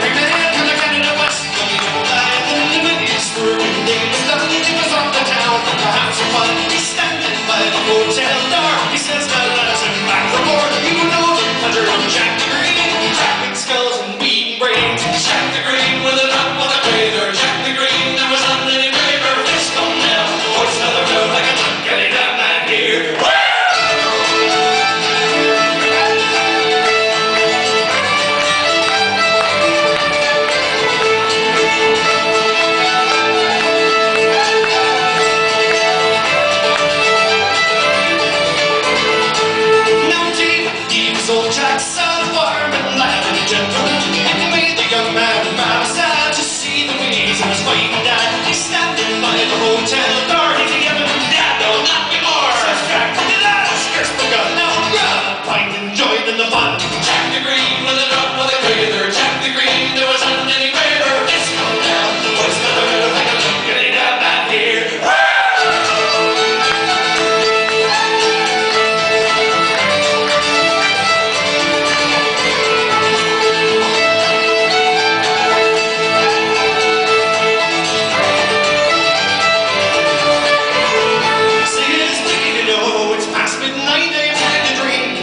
every man from the Canada West, from the old island and the Mideast, where when the day was done, he was off the town to have some fun. He's standing by the hotel door, he says, now let us in back for more. You know the pleasure of Jack the Green, tapping skulls and beating brains. Jack the Green with a nut with a crater, Jack the Green, there was none any braver. This come now, voice another note like a nut, get it down that here. Old Jack's on a farm and lad and gentleman. It made the young man mad sad to see the ways of his fighting dad. He's standing by the hotel door, he's yelling, Dad, don't knock me more. Says Jack, did I scarce begun? Now grab a pint and join in the fun. Jack the Green with a drop with a crater, Jack the Green, there was none any greater. This come down, what's another little thing of getting down that here.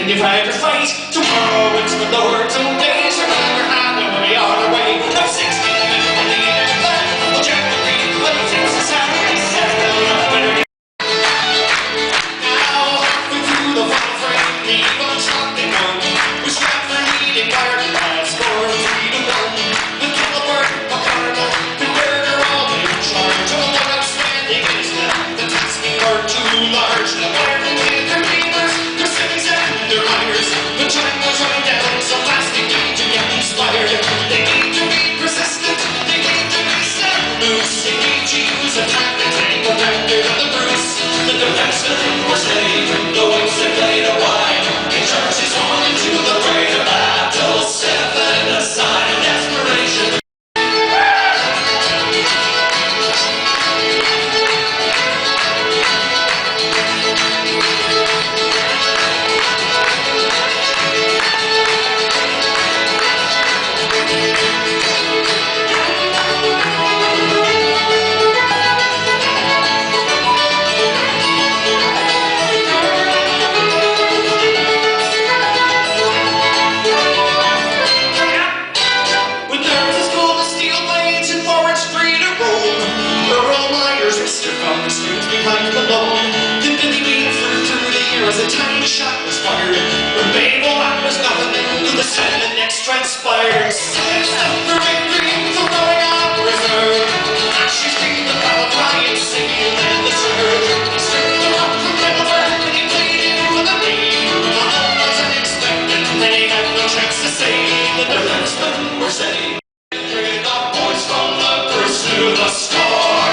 You've had your fight, tomorrow it's the Lord, 2 days are never hand and we'll be on our way. No 16 minutes in the end of that, well Jack the Green, but he takes his hat, he says, well, not better get. Now, halfway through the final frame, the Eagles shot they won, with Stratford leading Bayard lads, scored 3-1. With Allover, McCartney, and Berger all in charge, oh what outstanding is that, the tasking are too large, the Bayard will hit their neighbors, their cities their miners, the time was running down so fast they need to get inspired. They need to be persistent, they need to be set loose, they need to use a tactic and go back to the Bruce. The defensemen were steady, the wings they played a wide. They charged his horn into the parade of battle, 7 aside, desperation. As a tiny shot was fired, but Babel, that was nothing to the sun that next transpired. Six up for victory, so going on reserve. Ashes beat the battle cry and singing in the surge. He stripped the rock from Allover and he played in with a lead. All was unexpected, they had no chance to save. The defensemen were steady. The boys from the first to the score.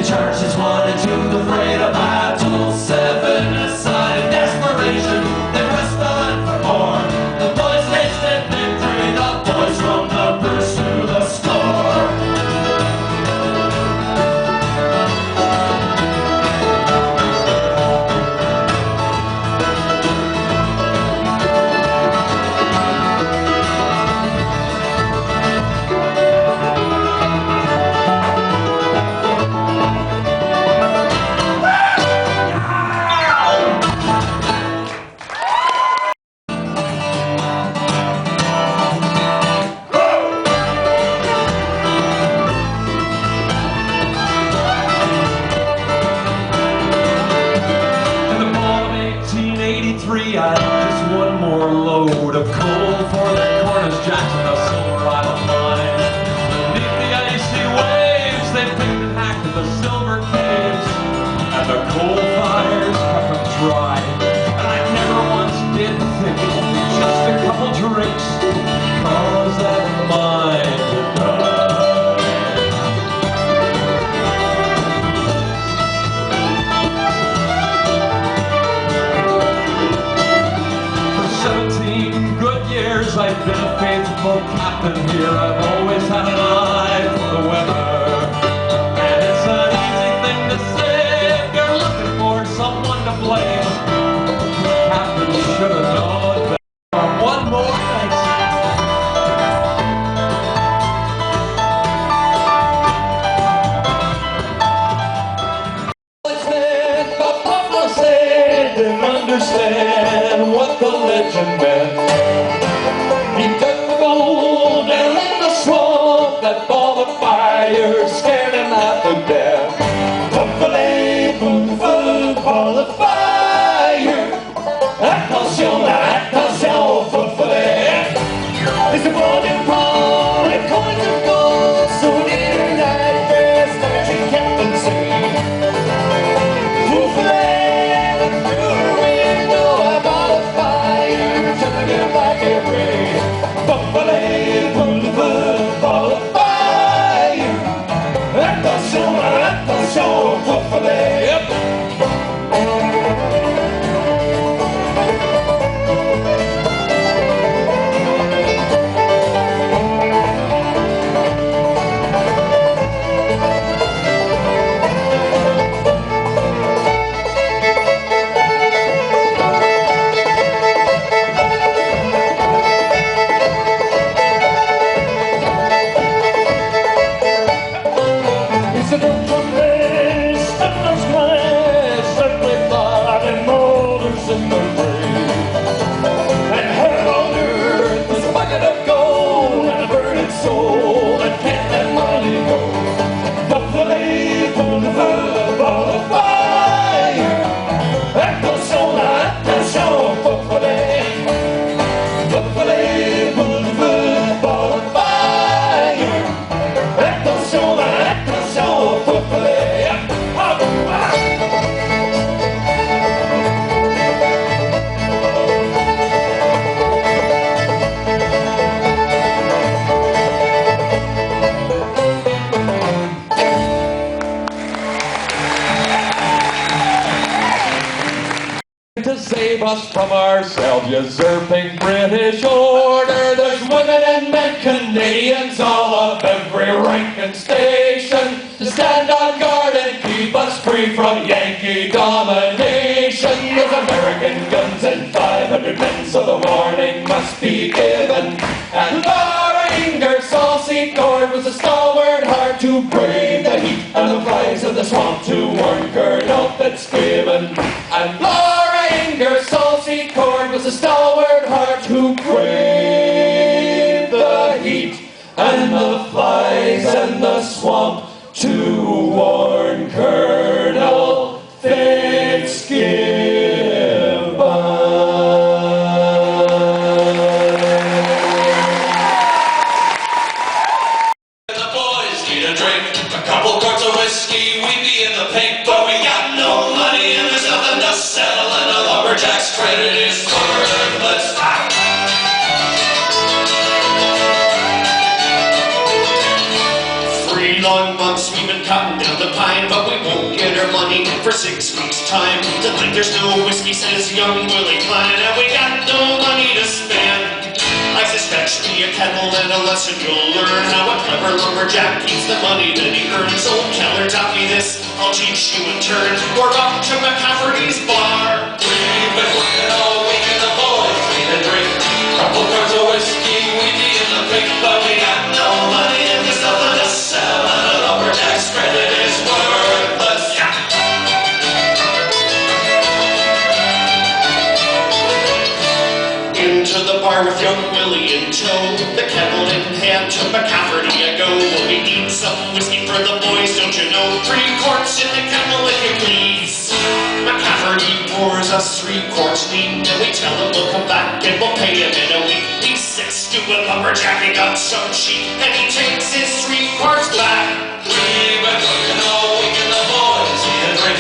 Charges wanted to the fray of battle, 7 aside, desperation, they pressed on for more. The boys tasted victory, the boys from the burst to the score. save us from our self-usurping British order. There's women and men, Canadians, all of every rank and station, to stand on guard and keep us free from Yankee domination. There's American guns and 500 men, so the warning must be given. And Laura Ingersoll Secord was a stalwart heart to brave the heat and the flies of the swamp, to warn Colonel Fitzgibbon. And Laura Ingersoll Secord was a stalwart heart who braved the heat and the flies and the swamp, to warn Colonel Fitzgibbon. The boys need a drink, a couple quarts of whiskey, we'd be in the pink, but we got no money and there's nothing to sell, and a lumberjack's credit is worthless. 3 long months we've been cutting down the pine, but we won't get our money for 6 weeks' time. To think there's no whiskey, says young Willie Klein, and we got no money to spend. I suspect me a kettle and a lesson you'll learn, how a clever lumberjack keeps the money that he earns. Old Keller taught me this, I'll teach you in turn. We're up to McCafferty's bar. We've been working all week and the boys need a drink. Couple quarts of whiskey, we'd be in the pink, but we got no money and there's nothing to sell, and a lumberjack's credit is worthless. Into the bar with young Willie in tow, the kettle in hand, to McCafferty I go. Well, we need some whiskey for the boys, don't you know? 3 quarts in the kettle if you please. McCafferty pours us 3 quarts neat, and we tell him we'll come back and we'll pay him in a week. He's sick, stupid lumberjack, he got so cheap, and he takes his 3 quarts back. We've been working all week and the boys need a drink.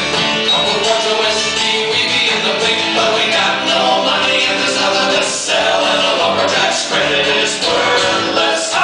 Couple quarts of whiskey, we be in the pink, but we got no money and there's nothing to sell, and a lumberjack's credit is worthless.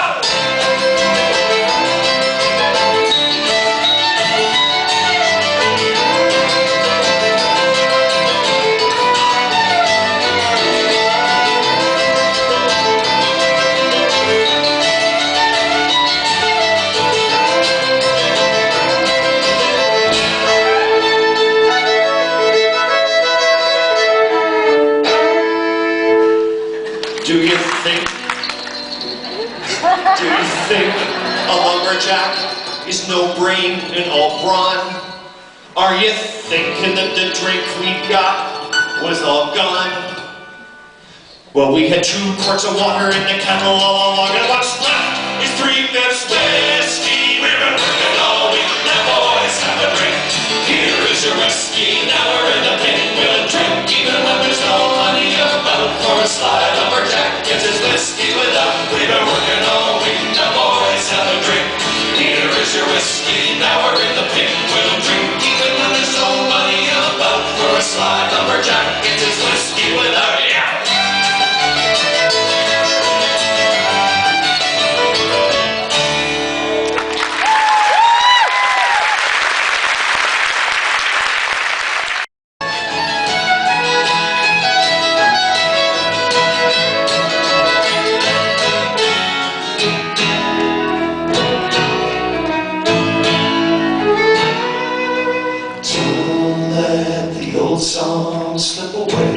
Do you think a lumberjack is no brain and all brawn? Are you thinking that the drink we got was all gone? Well, we had 2 quarts of water in the kettle all along, and what's left is 3/5 whiskey. We've been working all week, now boys have a drink. Here is your whiskey, now we're in the pink. We'll drink even when there's no money about, for a sly lumberjack gets his whiskey without. We've been working all week, now boys have a drink. Here is your whiskey, now we're in the pink. We'll drink even when there's no money about, for a sly lumberjack gets his whiskey without. Yeah! Song slip away.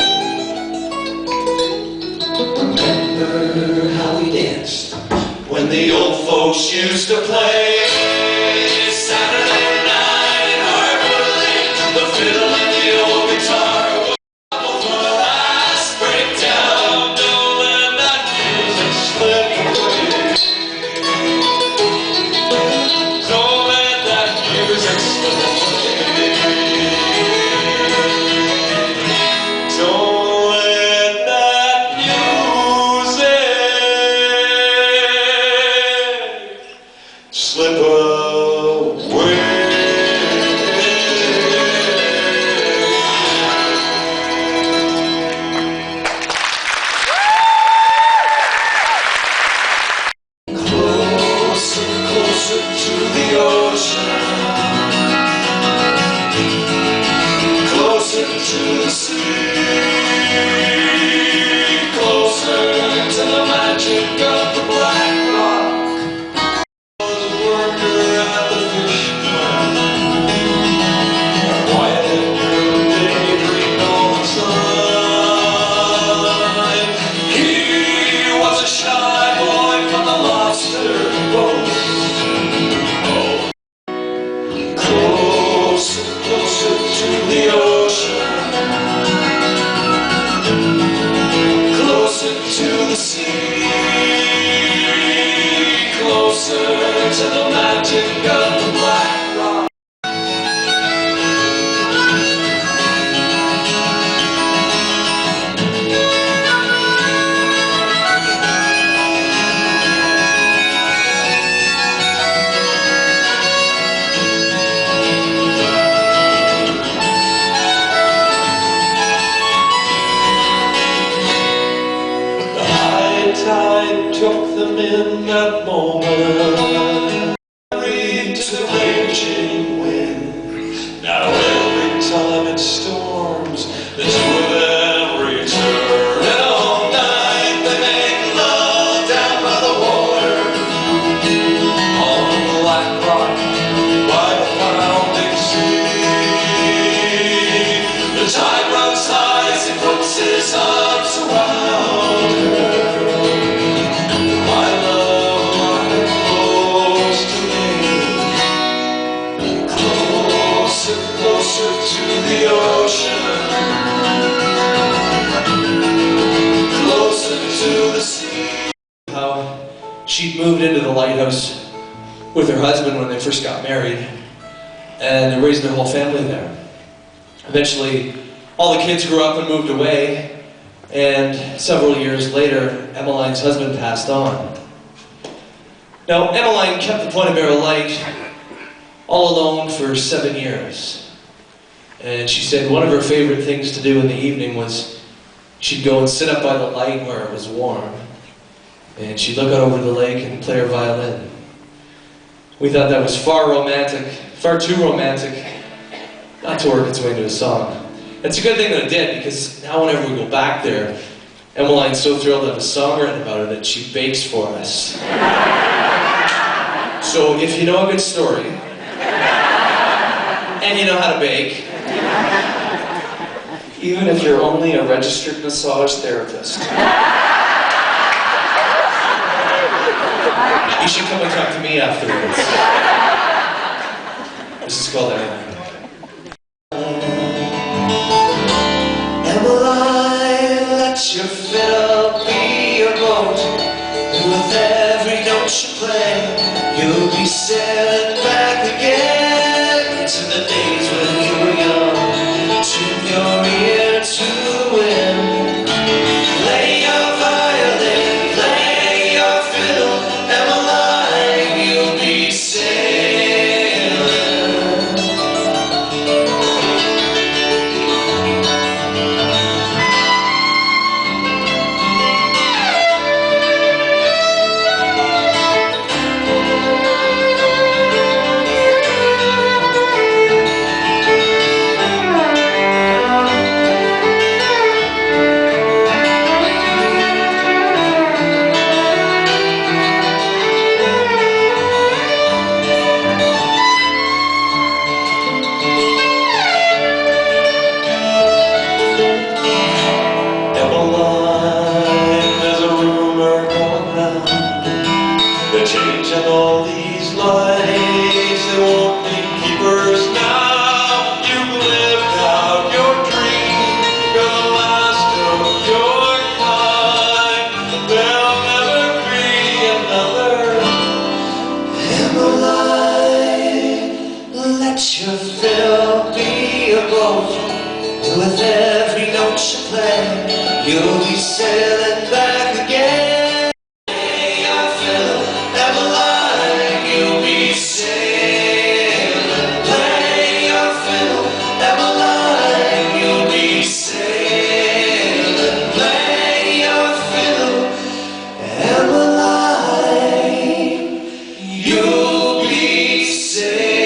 Remember how we danced when the old folks used to play. Saturday night in Harbor Lane, the fiddle and the old guitar were for the last breakdown. Don't let that music slip away. Don't let that music slip away. Closer to the sea. to the magic of black rock. The high tide took them in that moment. Married to the raging wind. Now every time it storms, the two of them return. And all night they make love down by the water, on the black rock by the pounding sea. The tide runs high as he puts his arms around her. My love, lie close to me, closer, closer to the ocean, closer to the sea. How she'd moved into the lighthouse with her husband when they first got married, and they raised their whole family there. Eventually, all the kids grew up and moved away, and several years later, Emmeline's husband passed on. Now, Emmeline kept the Point of Barrel light all alone for 7 years. And she said one of her favorite things to do in the evening was she'd go and sit up by the light where it was warm, and she'd look out over the lake and play her violin. We thought that was far too romantic, not to work its way into a song. It's a good thing that it did, because now whenever we go back there, Emmeline's so thrilled to have a song written about her that she bakes for us. So if you know a good story, and you know how to bake, even if you're only a registered massage therapist, you should come and talk to me afterwards. This is called Emmeline. Emmeline, let your fiddle be your boat. With every note you play, you'll be sailing back again to the days when you were young. Tune your ear to the wind. Play your violin, play your fiddle. Emmeline, you'll be sailing. There's a rumor going round. They're changing all these lights. They won't be keepers now. You've lived out your dream. You're the last of your kind. There'll never be another. Emmeline, let your fiddle be a boat. With every note you play, you'll be sailing back again. Play your fiddle, Emmeline, you'll be sailing. Play your fiddle, Emmeline, you'll be sailing. Play your fiddle, Emmeline, you'll be sailing.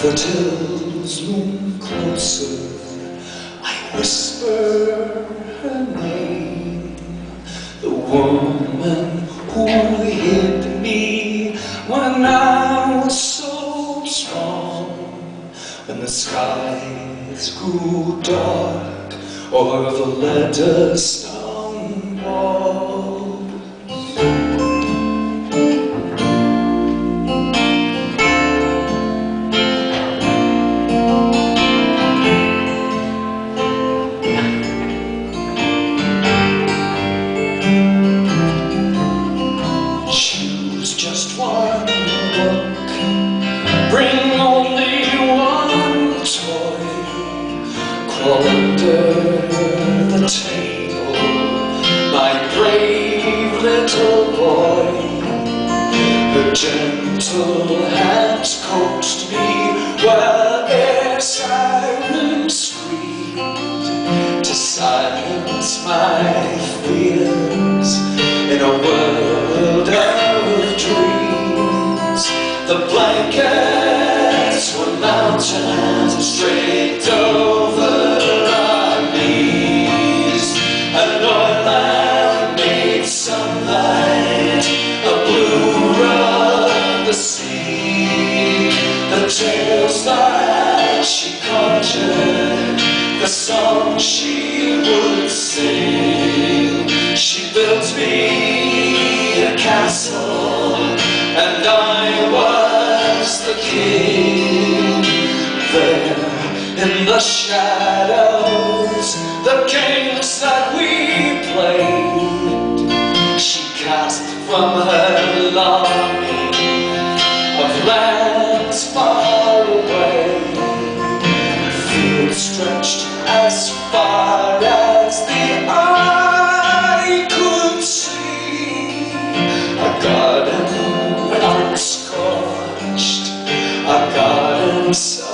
foothills loom closer, I whisper her name. The woman who hid me when I was so small, when the skies grew dark over the letter stone walls. Choose just one book, bring only one toy, crawl under the table, my brave little boy. Her gentle hands coaxed me while air sirens screamed to silence my fears in a world of dreams. The blankets were mountains draped over our knees. An oil lamp made sunlight, a blue rug the sea. The tales that she conjured, the songs she would sing. She built me a castle, and I was the king. There in the shadows, the games that we played, she cast from her longing of lands far away. Fields stretched as far as the eye could see. A garden unscorched, a garden so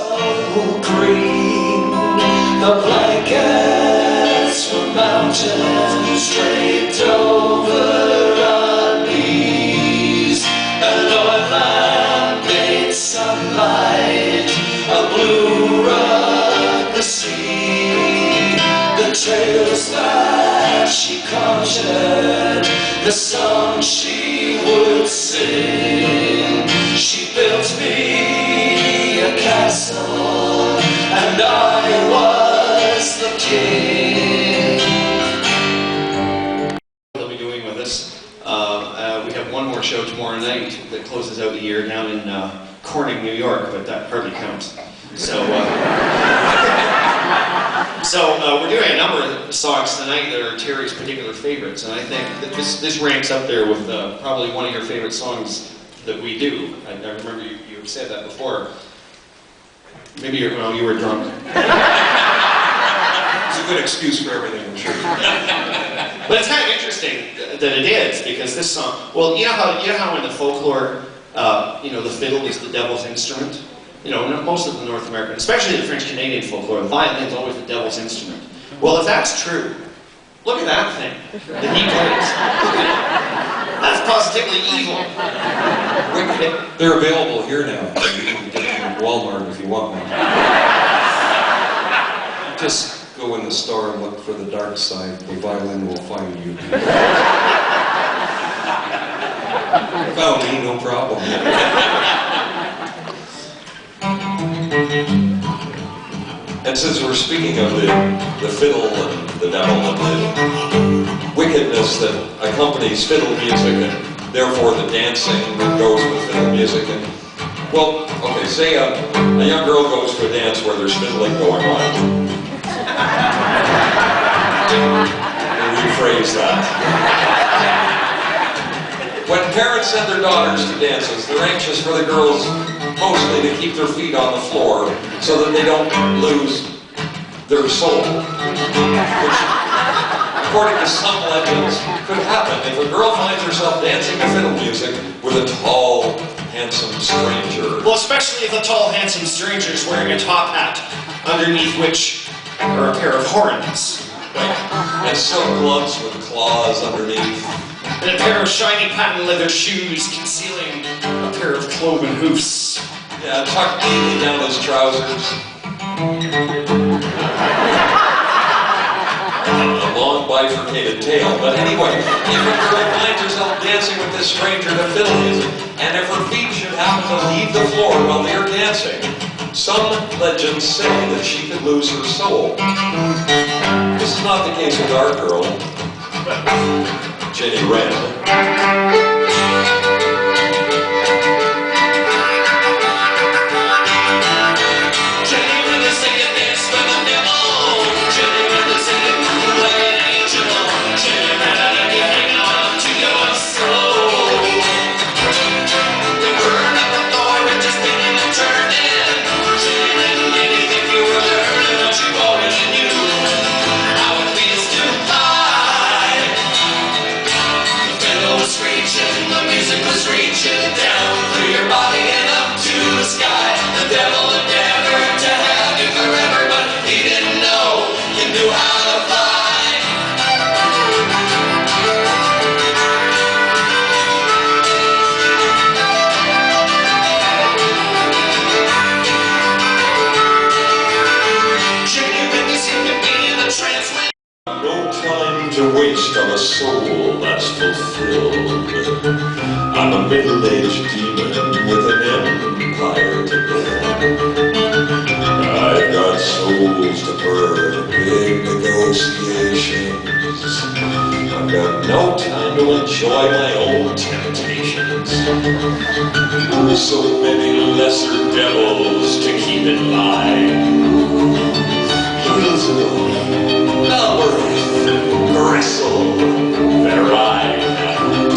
green. The blankets were mountains draped over our knees. An oil lamp made sunlight, a blue rug the sea. The tales that she conjured, the songs she would sing. She built me a castle, and I was the king. What are we doing with us? We have one more show tomorrow night that closes out the year down in Corning, New York, but that hardly counts. So, we're doing a number of songs tonight that are Terry's particular favorites, and I think that this ranks up there with probably one of your favorite songs that we do. I remember you had said that before. Maybe you were drunk. It's a good excuse for everything, I'm sure. But it's kind of interesting that it is, because this song, well, you know how in the folklore, the fiddle is the devil's instrument? Most of the North American, especially the French Canadian folklore, the violin is always the devil's instrument. Well, if that's true, look at that thing that he plays. That's positively evil. They're available here now. You can get them at Walmart if you want one. Just go in the store and look for the dark side. The violin will find you. Found me, no problem. And since we're speaking of the fiddle and the devil and the wickedness that accompanies fiddle music, and therefore the dancing that goes with fiddle music, and well, okay, say a young girl goes to a dance where there's fiddling going on. Rephrase that. When parents send their daughters to dances, they're anxious for the girls mostly to keep their feet on the floor so that they don't lose their soul. Which, according to some legends, could happen if a girl finds herself dancing to fiddle music with a tall, handsome stranger. Well, especially if the tall, handsome stranger is wearing a top hat, underneath which are a pair of horns. Right. And silk gloves with claws underneath. And a pair of shiny patent leather shoes concealing a pair of cloven hoofs. Yeah, tucked neatly down his trousers. A long bifurcated tail. But anyway, if a girl finds herself dancing with this stranger to fiddle music, and if her feet should happen to leave the floor while they're dancing, some legends say that she could lose her soul. This is not the case with our girl, Jenny Wren. To waste on a soul that's fulfilled. I'm a middle-aged demon with an empire to build. I've got souls to burn and big negotiations. I've got no time to enjoy my own temptations. So many lesser devils to keep in line. Bristle, Verine,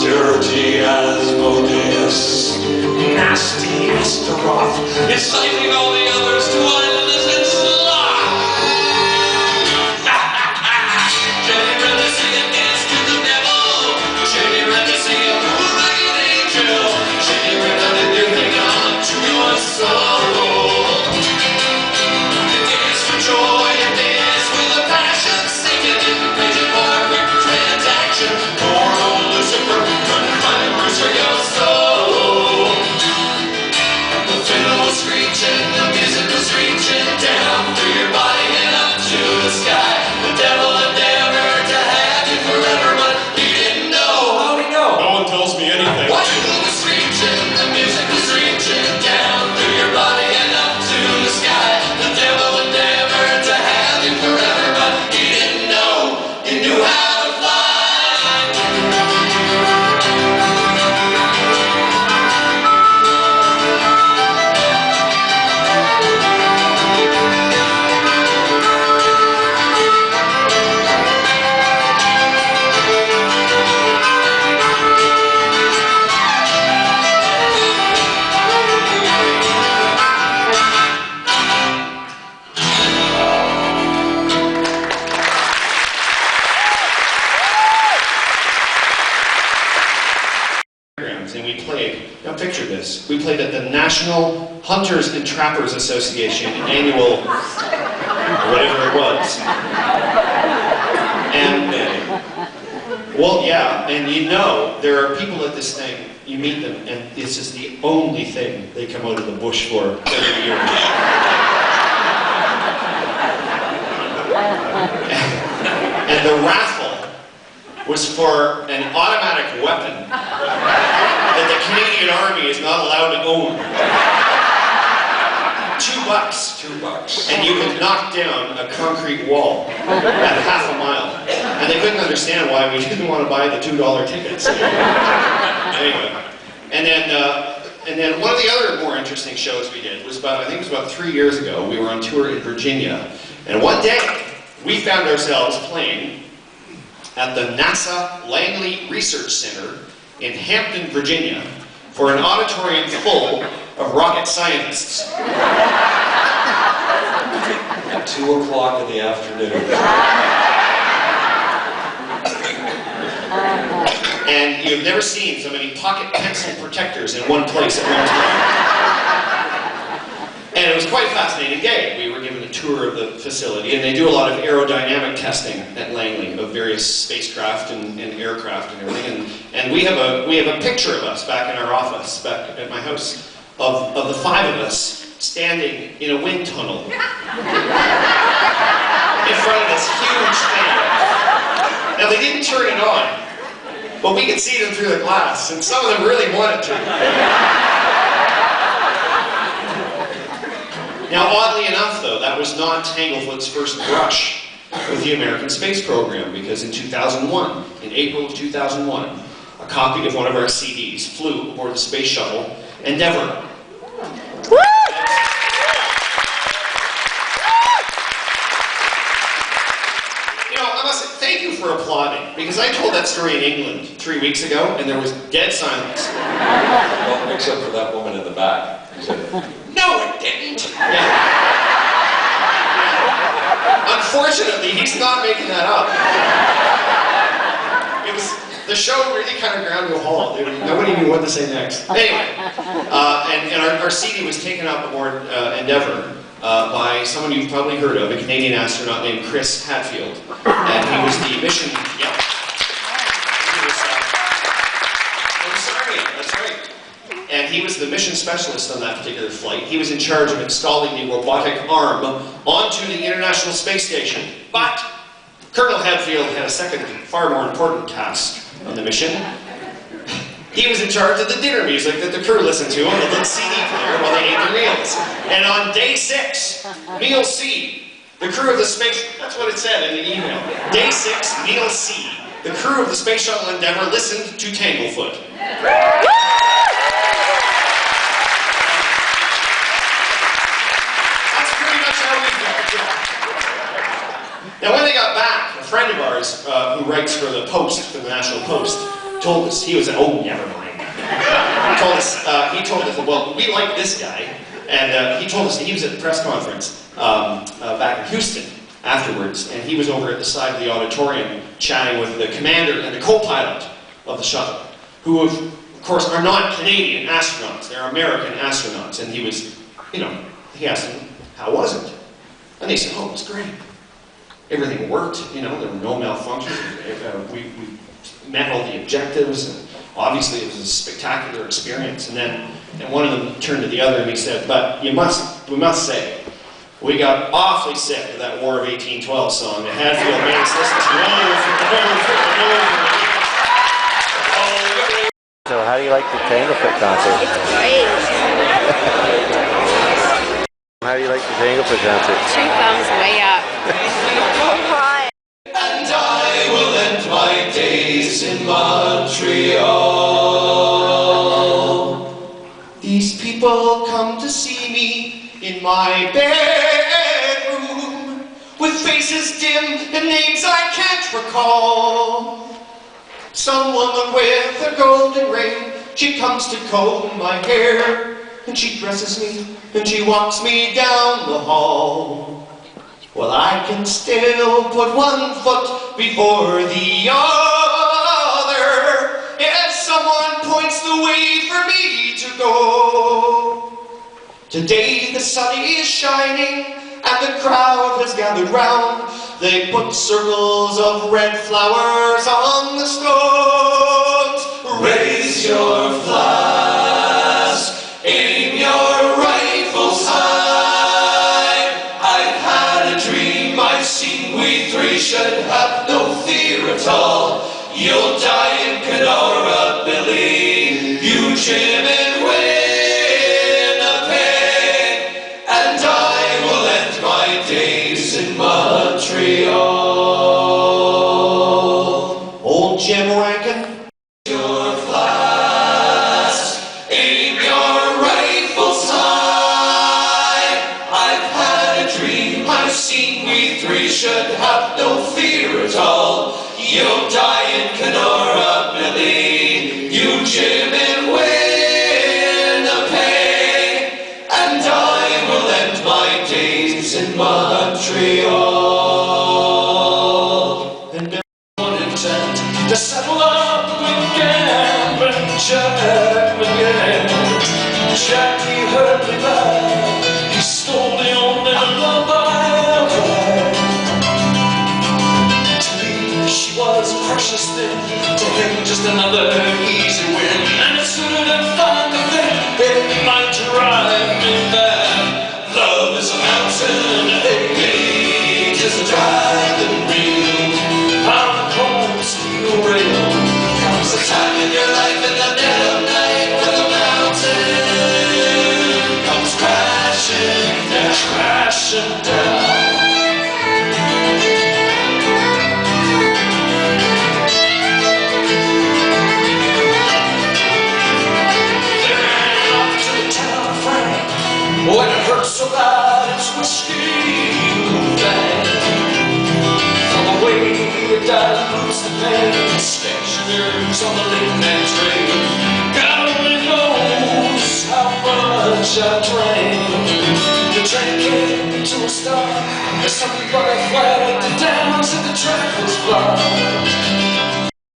dirty Asmodeus, nasty Astaroth, inciting all the others to idleness and sloth. Jenny Wren to sing and dance to the devil. Jenny Wren to sing a moon like an angel. Jenny Wren, how did you hang on to your soul? You dance for joy, you dance with a passion, singing in praise for a quick transaction. Poor old Lucifer, couldn't find a bruise for your soul. The fiddle was screeching, the music was reaching down through your body and up to the sky. The devil endeavored to have you forever, but he didn't know. How'd he know? No one tells me anything. What? The fiddle was screeching, the music was reaching down through your body and up to the sky. The devil endeavored to have you forever, but he didn't know. He knew how to fly. And we played, now picture this, we played at the National Hunters and Trappers Association annual, whatever it was. And, well, yeah, and you know, there are people at this thing, you meet them, and this is the only thing they come out of the bush for every year. And the raffle was for an automatic weapon that the Canadian Army is not allowed to own. $2. $2. And you could knock down a concrete wall at half a mile. And they couldn't understand why we didn't want to buy the $2 tickets. Anyway. And then one of the other more interesting shows we did was I think it was about 3 years ago. We were on tour in Virginia. And one day, we found ourselves playing at the NASA Langley Research Center in Hampton, Virginia, for an auditorium full of rocket scientists. At 2 o'clock in the afternoon. And you've never seen so many pocket pencil protectors in one place at one time. And it was quite fascinating day. We were given a tour of the facility, and they do a lot of aerodynamic testing at Langley of various spacecraft and aircraft and everything. And we have a picture of us back in our office, back at my house. of the five of us standing in a wind tunnel in front of this huge thing. Now they didn't turn it on, but we could see them through the glass, and some of them really wanted to. Now, oddly enough, though, that was not Tanglefoot's first brush with the American space program, because in 2001, in April of 2001, a copy of one of our CDs flew aboard the space shuttle Endeavour. Thank you for applauding, because I told that story in England 3 weeks ago, and there was dead silence. Well, except for that woman in the back who said, "No, it didn't." Yeah. Unfortunately, he's not making that up. The show really kind of ground to a halt. Nobody knew what to say next. Anyway, and our CD was taken up aboard Endeavour by someone you've probably heard of, a Canadian astronaut named Chris Hadfield. And he was the mission, yep. He was, I'm sorry, that's right. And he was the mission specialist on that particular flight. He was in charge of installing the robotic arm onto the International Space Station. But Colonel Hadfield had a second, far more important task on the mission. He was in charge of the dinner music that the crew listened to on the little CD player while they ate their meals. And on day 6, meal C, the crew of the space, that's what it said in the email. Day 6, meal C, the crew of the Space Shuttle Endeavour listened to Tanglefoot. That's pretty much how we felt, yeah. Now when they got back, a friend of ours who writes for the Post, for the National Post, told us, he was oh, never mind. He told us, well, we like this guy, and he told us that he was at the press conference back in Houston afterwards, and he was over at the side of the auditorium chatting with the commander and the co-pilot of the shuttle, who of course are not Canadian astronauts, they're American astronauts, and he was, he asked them, how was it? And they said, oh, it was great. Everything worked, there were no malfunctions, we met all the objectives, and obviously it was a spectacular experience. And one of them turned to the other and he said, but we must say, we got awfully sick of that War of 1812 song that Hadfield made us listen to. So how do you like the Tanglefoot concert? It's great. How do you like the Tanglefoot concert? 2 thumbs way up. And I will end my days in Montreal. These people come to see me in my bedroom, with faces dim and names I can't recall. Some woman with a golden ring, she comes to comb my hair, and she dresses me, and she walks me down the hall. Well, I can still put one foot before the other if someone points the way for me to go. Today the sun is shining and the crowd has gathered round. They put circles of red flowers on the stones. Raise your flask, aim your rifles high. We three should have no fear at all. You'll die in Kenora, Billy, you Jim and Winnipeg, and I will end my days in Montreal. Old Jim Rankin, your flask, aim your rifles high. I've had a dream, I've seen we three should have no fear at all. You'll die in Kenora, Billy, you Jim and Winnipeg, and I will end my days in Montreal. And Billy wanted to settle up with Gambling Jack again. Jackie heard me back, he stole the only lullaby. She was a precious thing, to him just another easy win, and it suited him fine to fit in my dream. dilutes the pain. Stretch your nerves on the late night train. God only knows how much I drank. The train came to a stop. There's something but a flag. The downs and the track was blocked.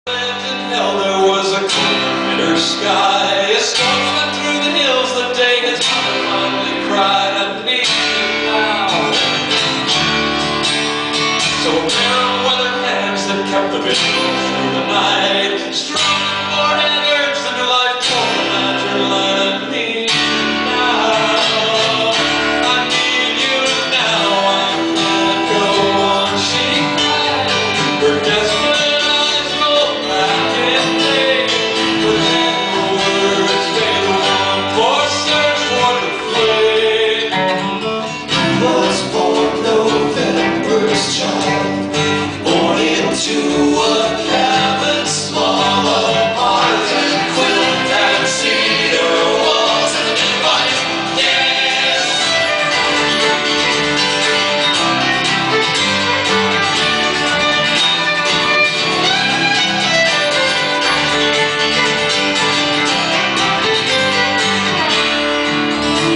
In hell there was a clear bitter sky. A storm went through the hills the day his mother finally cried at me now. So a pair of weathered hands that kept the vision through the night, strong and forehead urged the new life told the lantern light at me now. I need you now, I can't go on, she cried. Her desperate eyes rolled back in vain. Her hand words made a one for search for the flame. Was born November's child, born into a cabin small apart and quilt and cedar walls and midwife, yes.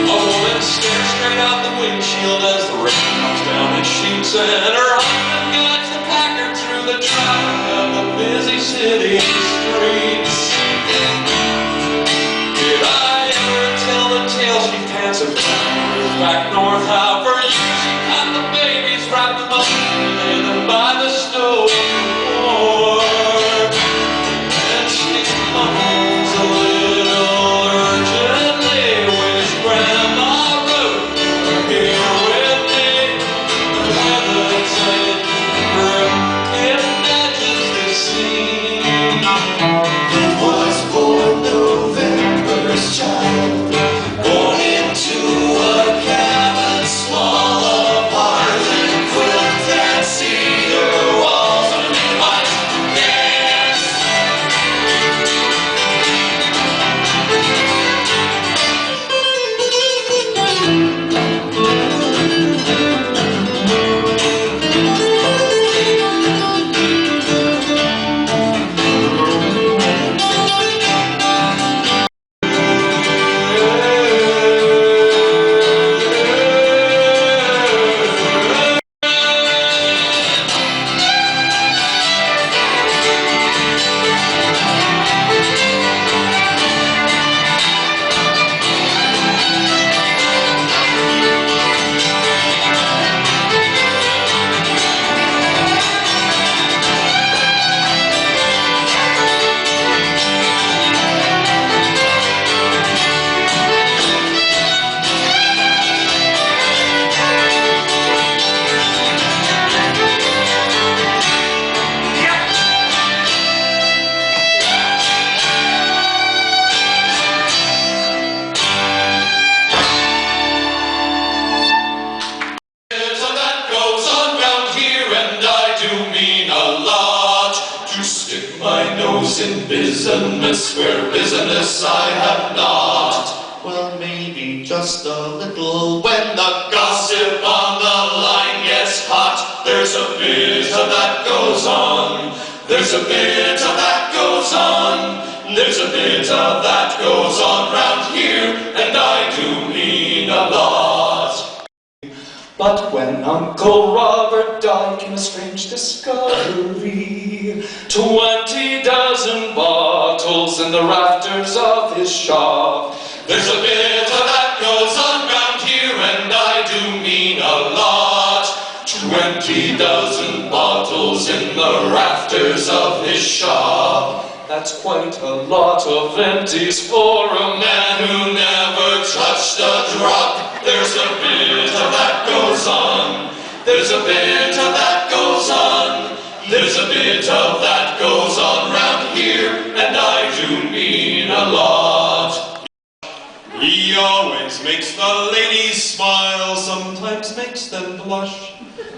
A woman stares straight out the windshield as the rain comes down in sheets, and her husband guides the Packard through the traffic of the busy city streets. Did I ever tell the tale she pants and clamors back north? How for years she caught the babies, wrapped them up, and lay them by the stove. And she comes a little urgently, wish Grandma wrote her here with me. The weather's in majesty seen. Was born November's child, born into a cabin small apart and quilt and cedar walls and midwives, yes. That goes on round here, and I do mean a lot. To stick my nose in business where business I have not. Well, maybe just a little when the Gossip on the line gets hot. There's a bit of that goes on. There's a bit of that goes on. There's a bit of that goes on round here, and I do mean a lot. But when Uncle Robert died came a strange discovery. 20 dozen bottles in the rafters of his shop. There's a bit of that goes on round here, and I do mean a lot. 20 dozen bottles in the rafters of his shop. That's quite a lot of empties for a man who never touched a drop. There's a bit of that goes on. There's a bit of that goes on. There's a bit of that goes on round here, and I do mean a lot. He always makes the ladies smile, sometimes makes them blush.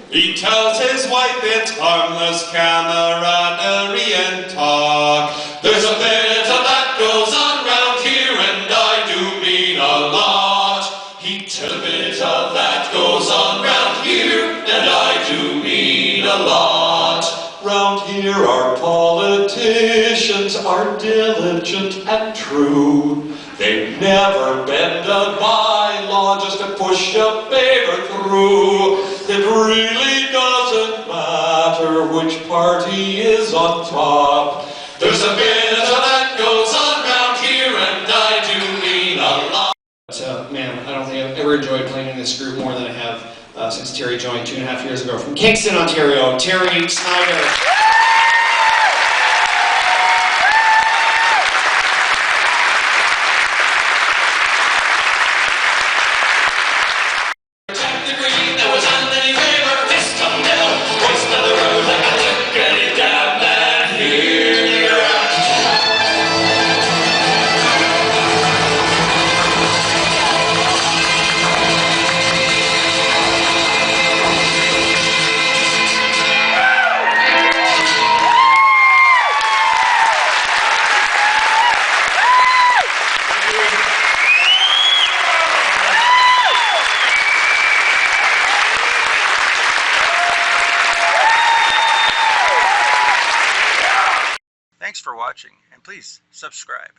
He tells his wife it's harmless camaraderie and talk. There's a bit of that goes on round here, and I do mean a lot. He tells a bit of that goes on round here, and I do mean a lot. around here, our politicians are diligent and true. They've never bend a bylaw just to push a favor through. It really doesn't matter which party is on top. There's a bit that goes on round here, and I do mean a lot. Man, I don't think I've ever enjoyed playing in this group more than I have since Terry joined 2.5 years ago. From Kingston, Ontario, Terry Snyder. Thanks for watching, and please subscribe.